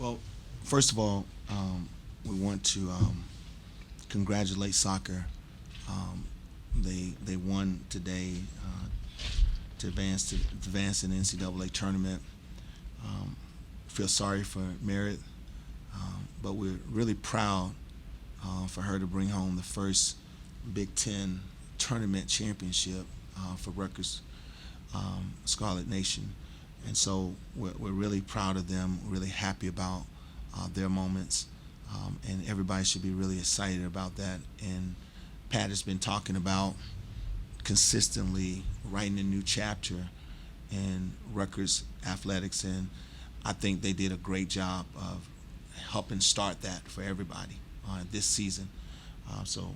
Well, first of all, we want to congratulate soccer. They won today to advance in the NCAA tournament. Feel sorry for Merritt, but we're really proud for her to bring home the first Big Ten tournament championship for Rutgers Scarlet Nation. And so we're really proud of them, really happy about their moments, and everybody should be really excited about that. And Pat has been talking about consistently writing a new chapter in Rutgers athletics, and I think they did a great job of helping start that for everybody this season. So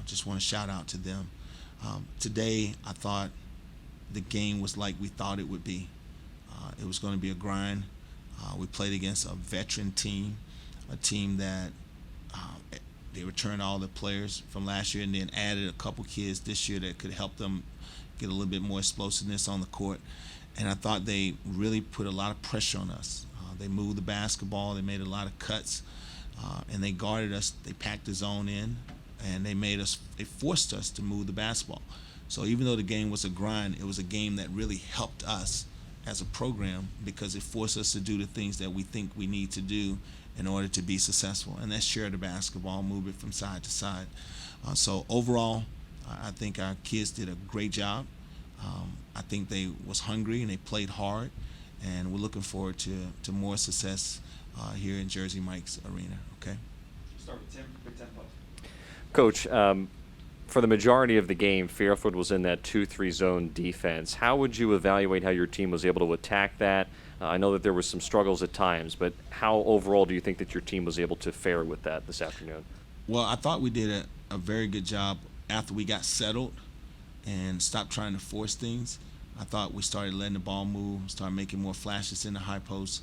just want to shout out to them. Today, I thought the game was like we thought it would be. It was going to be a grind. We played against a veteran team, a team that they returned all the players from last year and then added a couple kids this year that could help them get a little bit more explosiveness on the court. And I thought they really put a lot of pressure on us. They moved the basketball, they made a lot of cuts, and they guarded us. They packed the zone in, and they forced us to move the basketball. So even though the game was a grind, it was a game that really helped us as a program because it forced us to do the things that we think we need to do in order to be successful, and that's share the basketball, move it from side to side. So overall, I think our kids did a great job. I think they was hungry and they played hard, and we're looking forward to more success here in Jersey Mike's Arena. Okay. Start with Tim. Big tempo. Coach, for the majority of the game, Fairfield was in that 2-3 zone defense. How would you evaluate how your team was able to attack that? I know that there were some struggles at times, but how overall do you think that your team was able to fare with that this afternoon? Well, I thought we did a very good job after we got settled and stopped trying to force things. I thought we started letting the ball move, started making more flashes in the high post.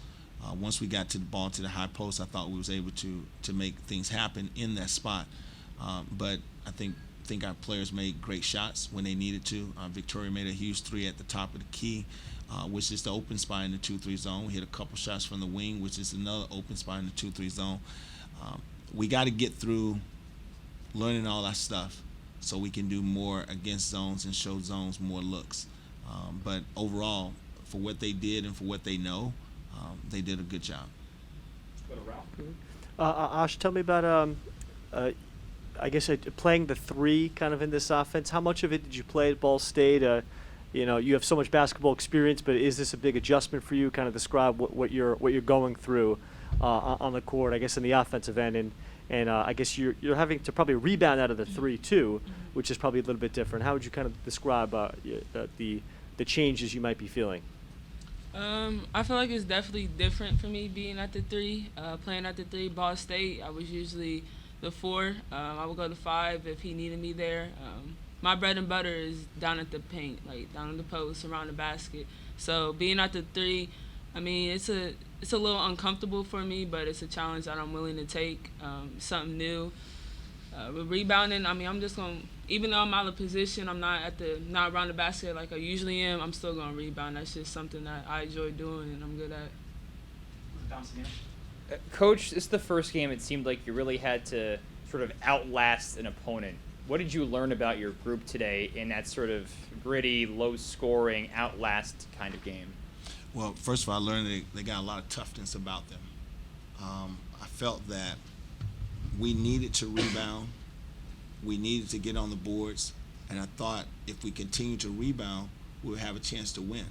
Once we got to the ball to the high post, I thought we was able to make things happen in that spot. But I think our players made great shots when they needed to. Victoria made a huge three at the top of the key, which is the open spot in the 2-3 zone. We hit a couple shots from the wing, which is another open spot in the 2-3 zone. We got to get through learning all that stuff so we can do more against zones and show zones more looks. But overall, for what they did and for what they know, they did a good job. Go to Ralph. Osh, tell me about I guess playing the three kind of in this offense. How much of it did you play at Ball State? You have so much basketball experience, but is this a big adjustment for you? Kind of describe what you're going through on the court, I guess, in the offensive end, and I guess you're having to probably rebound out of the three too, which is probably a little bit different. How would you kind of describe the changes you might be feeling? I feel like it's definitely different for me being at the three, playing at the three. Ball State, I was usually the 4. I would go to 5 if he needed me there. My bread and butter is down at the paint, like down in the post, around the basket. So being at the 3, I mean, it's a little uncomfortable for me, but it's a challenge that I'm willing to take. Something new. With rebounding, I mean, I'm just gonna, even though I'm out of position, I'm not around the basket like I usually am. I'm still gonna rebound. That's just something that I enjoy doing and I'm good at. Coach, this is the first game it seemed like you really had to sort of outlast an opponent. What did you learn about your group today in that sort of gritty, low-scoring, outlast kind of game? Well, first of all, I learned they got a lot of toughness about them. I felt that we needed to rebound. We needed to get on the boards. And I thought if we continue to rebound, we would have a chance to win.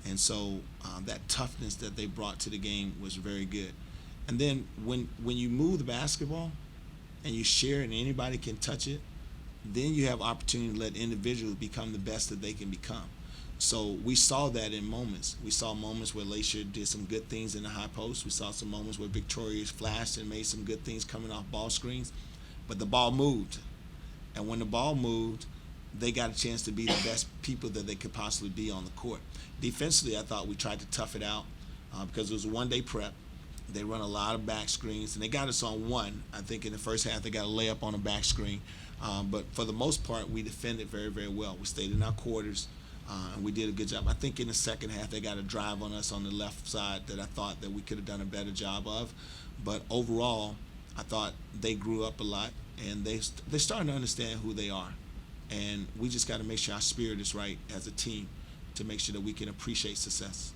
And so that toughness that they brought to the game was very good. And then when you move the basketball and you share it and anybody can touch it, then you have opportunity to let individuals become the best that they can become. So we saw that in moments. We saw moments where Lacia did some good things in the high post. We saw some moments where Victoria flashed and made some good things coming off ball screens. But the ball moved. And when the ball moved, they got a chance to be the best people that they could possibly be on the court. Defensively, I thought we tried to tough it out because it was a one-day prep. They run a lot of back screens, and they got us on one. I think in the first half they got a layup on a back screen. But for the most part, we defended very, very well. We stayed in our quarters. and we did a good job. I think in the second half they got a drive on us on the left side that I thought that we could have done a better job of. But overall, I thought they grew up a lot, and they're starting to understand who they are. And we just got to make sure our spirit is right as a team to make sure that we can appreciate success.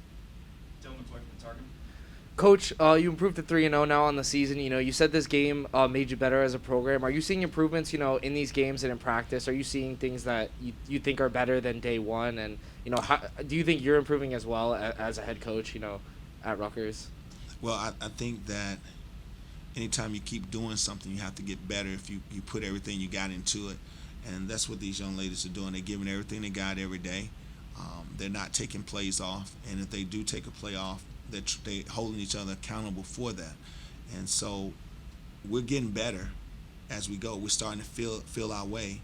Coach, you improved to 3-0 now on the season. You said this game made you better as a program. Are you seeing improvements, in these games and in practice? Are you seeing things that you think are better than day one? And, how, do you think you're improving as well as a head coach, at Rutgers? Well, I think that anytime you keep doing something, you have to get better if you put everything you got into it. And that's what these young ladies are doing. They're giving everything they got every day. They're not taking plays off. And if they do take a play off, they're holding each other accountable for that. And so we're getting better as we go. We're starting to feel our way.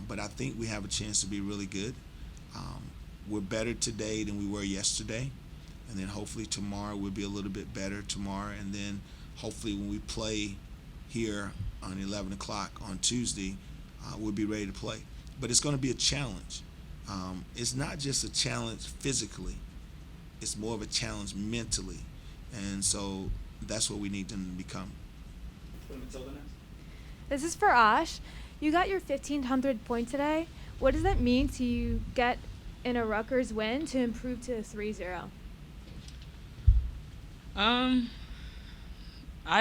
But I think we have a chance to be really good. We're better today than we were yesterday. And then hopefully tomorrow we'll be a little bit better tomorrow. And then hopefully when we play here on 11 o'clock on Tuesday, we'll be ready to play. But it's going to be a challenge. It's not just a challenge physically. It's more of a challenge mentally. And so that's what we need them to become. This is for Osh. You got your 1,500th point today. What does that mean to you get in a Rutgers win to improve to 3-0? I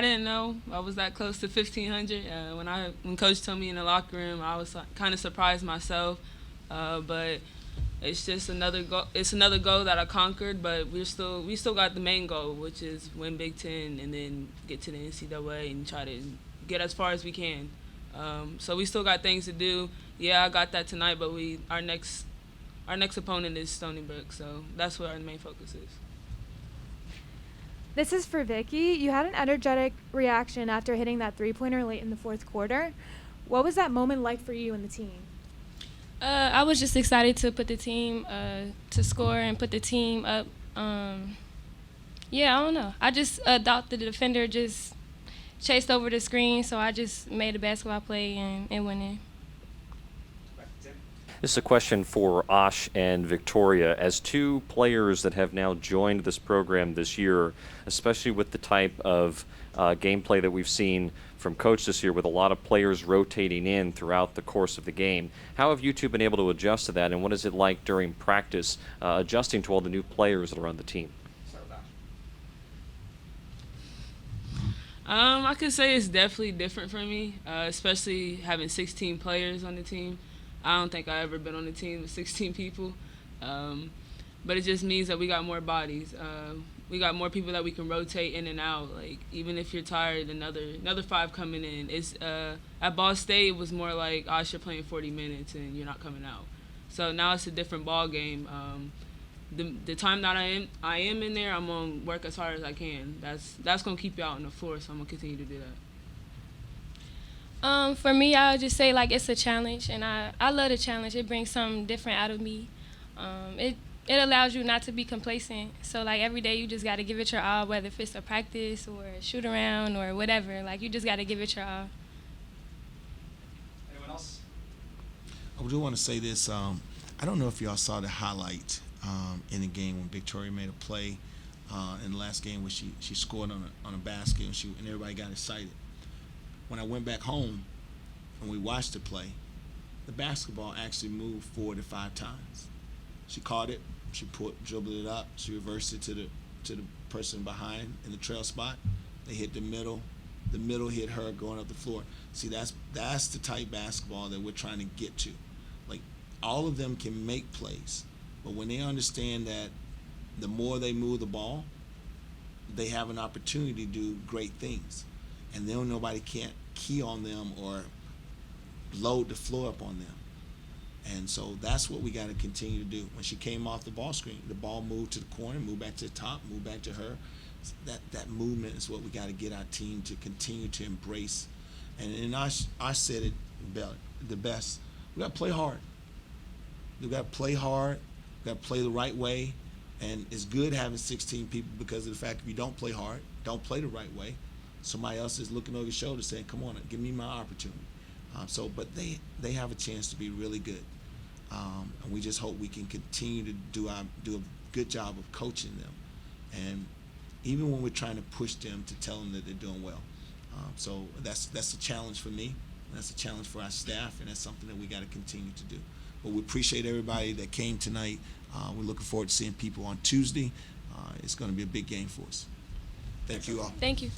didn't know I was that close to 1,500. When Coach told me in the locker room, I was kind of surprised myself. But it's just another goal. It's another goal that I conquered. But we still got the main goal, which is win Big Ten and then get to the NCAA and try to get as far as we can. So we still got things to do. Yeah, I got that tonight, but our next opponent is Stony Brook, so that's where our main focus is. This is for Vicky. You had an energetic reaction after hitting that three-pointer late in the fourth quarter. What was that moment like for you and the team? I was just excited to put the team to score and put the team up. Yeah, I don't know. I just thought the defender just chased over the screen, so I just made a basketball play and went in. This is a question for Osh and Victoria. As two players that have now joined this program this year, especially with the type of gameplay that we've seen from Coach this year with a lot of players rotating in throughout the course of the game, how have you two been able to adjust to that, and what is it like during practice adjusting to all the new players that are on the team? I could say it's definitely different for me, especially having 16 players on the team. I don't think I've ever been on a team with 16 people, but it just means that we got more bodies. We got more people that we can rotate in and out. Like, even if you're tired, another 5 coming in. It's at Ball State, it was more like, you're playing 40 minutes and you're not coming out. So now it's a different ball game. The time that I am in there, I'm gonna work as hard as I can. That's gonna keep you out on the floor, so I'm gonna continue to do that. For me, I would just say, like, it's a challenge, and I love the challenge. It brings something different out of me. It allows you not to be complacent. So, like, every day you just got to give it your all, whether if it's a practice or a shoot around or whatever. Like, you just got to give it your all. Anyone else? I do want to say this. I don't know if y'all saw the highlight in the game when Victoria made a play in the last game where she scored on a basket and everybody got excited. When I went back home and we watched the play, the basketball actually moved 4 to 5 times. She caught it, she dribbled it up, she reversed it to the person behind in the trail spot. They hit the middle hit her going up the floor. See, that's the type basketball that we're trying to get to. Like, all of them can make plays, but when they understand that the more they move the ball, they have an opportunity to do great things. And then nobody can't key on them or load the floor up on them. And so that's what we got to continue to do. When she came off the ball screen, the ball moved to the corner, moved back to the top, moved back to her. That movement is what we got to get our team to continue to embrace. And I said it the best. We got to play hard. We got to play hard. We got to play the right way. And it's good having 16 people because of the fact if you don't play hard, don't play the right way, somebody else is looking over your shoulder saying, come on, give me my opportunity. But they have a chance to be really good. And we just hope we can continue to do a good job of coaching them, and even when we're trying to push them, to tell them that they're doing well. So that's a challenge for me. That's a challenge for our staff, and that's something that we got to continue to do. But we appreciate everybody that came tonight. We're looking forward to seeing people on Tuesday. It's going to be a big game for us. Thank you all. Thank you.